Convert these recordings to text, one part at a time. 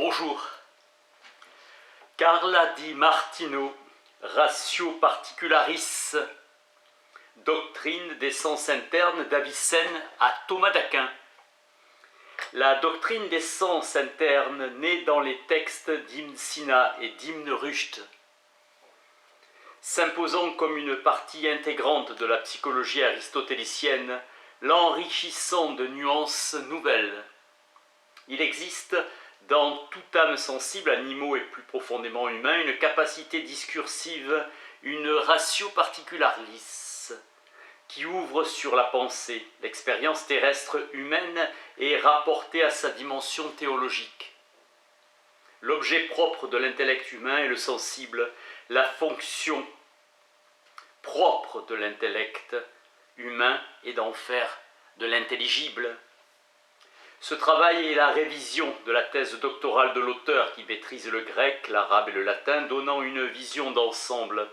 Bonjour. Carla di Martino, Ratio Particularis, doctrine des sens internes d'Avicenne à Thomas d'Aquin. La doctrine des sens internes naît dans les textes d'Ibn Sina et d'Ibn Rushd, s'imposant comme une partie intégrante de la psychologie aristotélicienne, l'enrichissant de nuances nouvelles. Il existe dans toute âme sensible, animaux et plus profondément humains, une capacité discursive, une ratio particularis, qui ouvre sur la pensée. L'expérience terrestre humaine est rapportée à sa dimension théologique. L'objet propre de l'intellect humain est le sensible, la fonction propre de l'intellect humain est d'en faire de l'intelligible. Ce travail est la révision de la thèse doctorale de l'auteur qui maîtrise le grec, l'arabe et le latin, donnant une vision d'ensemble.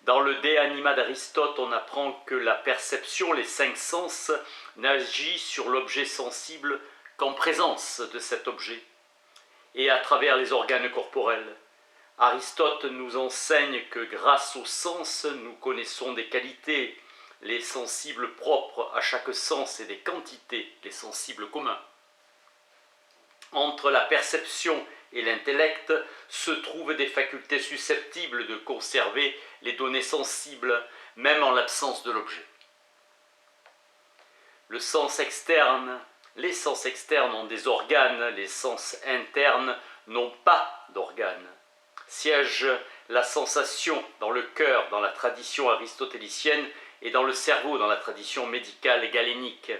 Dans le De Anima d'Aristote, on apprend que la perception, les cinq sens, n'agit sur l'objet sensible qu'en présence de cet objet, et à travers les organes corporels. Aristote nous enseigne que grâce aux sens, nous connaissons des qualités, les sensibles propres à chaque sens, et des quantités, les sensibles communs. Entre la perception et l'intellect se trouvent des facultés susceptibles de conserver les données sensibles, même en l'absence de l'objet. Les sens externes ont des organes, les sens internes n'ont pas d'organes. Siège la sensation dans le cœur, dans la tradition aristotélicienne, et dans le cerveau, dans la tradition médicale et galénique.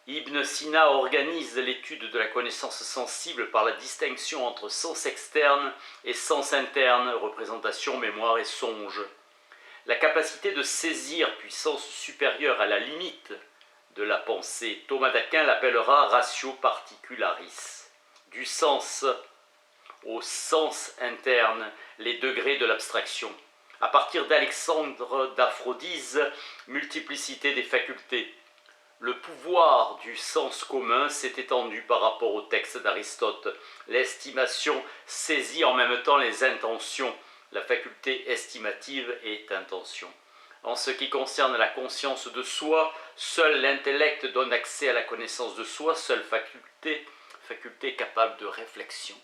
Ibn Sina organise l'étude de la connaissance sensible par la distinction entre sens externe et sens interne, représentation, mémoire et songe. La capacité de saisir puissance supérieure à la limite de la pensée, Thomas d'Aquin l'appellera ratio particularis. Du sens au sens interne, les degrés de l'abstraction. À partir d'Alexandre d'Aphrodise, multiplicité des facultés. Le pouvoir du sens commun s'est étendu par rapport au texte d'Aristote. L'estimation saisit en même temps les intentions. La faculté estimative est intention. En ce qui concerne la conscience de soi, seul l'intellect donne accès à la connaissance de soi, seule faculté capable de réflexion.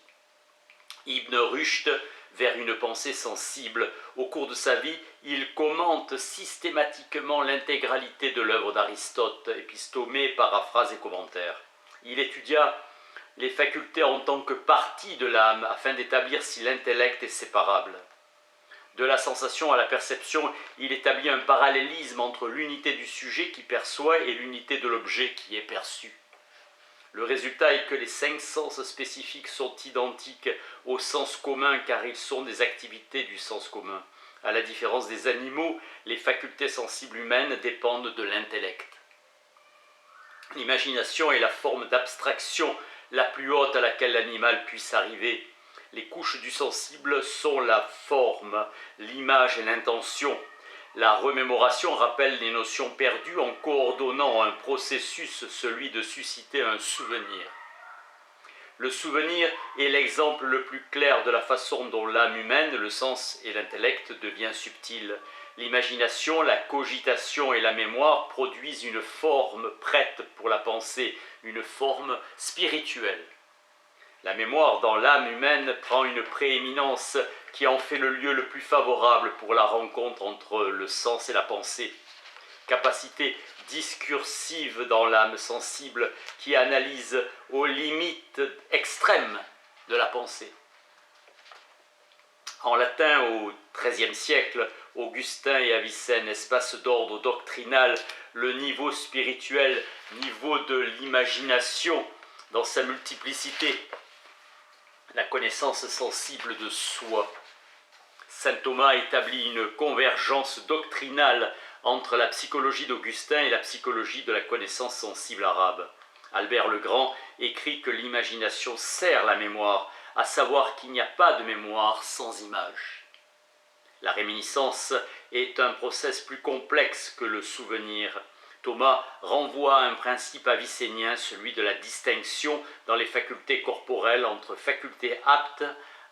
Ibn Rushd, vers une pensée sensible. Au cours de sa vie, il commente systématiquement l'intégralité de l'œuvre d'Aristote, épistomée, paraphrase et commentaires. Il étudia les facultés en tant que partie de l'âme, afin d'établir si l'intellect est séparable. De la sensation à la perception, il établit un parallélisme entre l'unité du sujet qui perçoit et l'unité de l'objet qui est perçu. Le résultat est que les cinq sens spécifiques sont identiques au sens commun car ils sont des activités du sens commun. À la différence des animaux, les facultés sensibles humaines dépendent de l'intellect. L'imagination est la forme d'abstraction la plus haute à laquelle l'animal puisse arriver. Les couches du sensible sont la forme, l'image et l'intention. La remémoration rappelle les notions perdues en coordonnant un processus, celui de susciter un souvenir. Le souvenir est l'exemple le plus clair de la façon dont l'âme humaine, le sens et l'intellect devient subtil. L'imagination, la cogitation et la mémoire produisent une forme prête pour la pensée, une forme spirituelle. La mémoire dans l'âme humaine prend une prééminence qui en fait le lieu le plus favorable pour la rencontre entre le sens et la pensée. Capacité discursive dans l'âme sensible qui analyse aux limites extrêmes de la pensée. En latin, au XIIIe siècle, Augustin et Avicenne, espace d'ordre doctrinal, le niveau spirituel, niveau de l'imagination dans sa multiplicité, la connaissance sensible de soi. Saint Thomas établit une convergence doctrinale entre la psychologie d'Augustin et la psychologie de la connaissance sensible arabe. Albert le Grand écrit que l'imagination sert la mémoire, à savoir qu'il n'y a pas de mémoire sans image. La réminiscence est un processus plus complexe que le souvenir. Thomas renvoie à un principe avicénien, celui de la distinction dans les facultés corporelles entre facultés aptes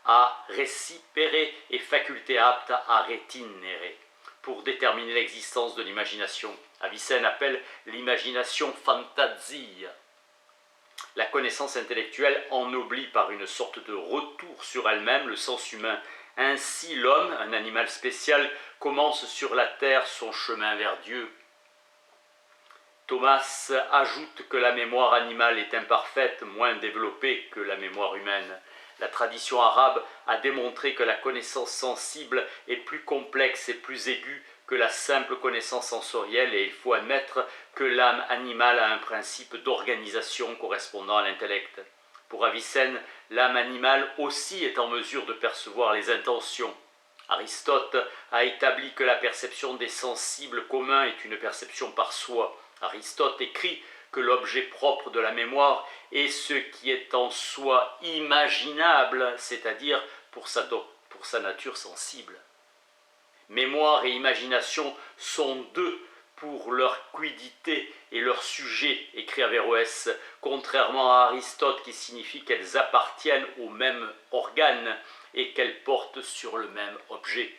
à récipérer et facultés aptes à rétinérer, pour déterminer l'existence de l'imagination. Avicenne appelle l'imagination fantasia. La connaissance intellectuelle ennoblit par une sorte de retour sur elle-même le sens humain. Ainsi l'homme, un animal spécial, commence sur la terre son chemin vers Dieu. Thomas ajoute que la mémoire animale est imparfaite, moins développée que la mémoire humaine. La tradition arabe a démontré que la connaissance sensible est plus complexe et plus aiguë que la simple connaissance sensorielle, et il faut admettre que l'âme animale a un principe d'organisation correspondant à l'intellect. Pour Avicenne, l'âme animale aussi est en mesure de percevoir les intentions. Aristote a établi que la perception des sensibles communs est une perception par soi. Aristote écrit que l'objet propre de la mémoire est ce qui est en soi imaginable, c'est-à-dire pour sa nature sensible. Mémoire et imagination sont deux pour leur quiddité et leur sujet, écrit Averroès, contrairement à Aristote qui signifie qu'elles appartiennent au même organe et qu'elles portent sur le même objet.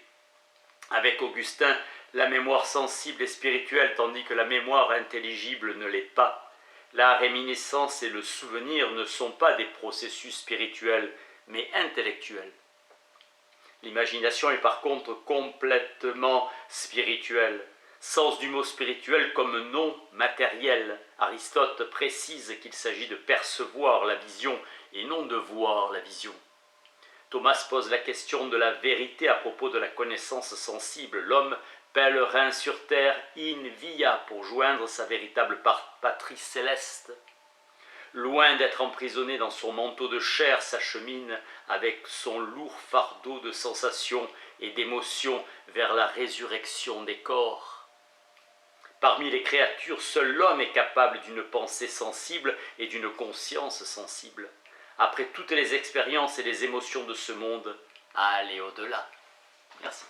Avec Augustin, la mémoire sensible est spirituelle, tandis que la mémoire intelligible ne l'est pas. La réminiscence et le souvenir ne sont pas des processus spirituels, mais intellectuels. L'imagination est par contre complètement spirituelle. Sens du mot spirituel comme non matériel. Aristote précise qu'il s'agit de percevoir la vision et non de voir la vision. Thomas pose la question de la vérité à propos de la connaissance sensible. L'homme, pèlerin sur terre, in via, pour joindre sa véritable patrie céleste. Loin d'être emprisonné dans son manteau de chair, s'achemine avec son lourd fardeau de sensations et d'émotions vers la résurrection des corps. Parmi les créatures, seul l'homme est capable d'une pensée sensible et d'une conscience sensible. Après toutes les expériences et les émotions de ce monde, à aller au-delà. Merci.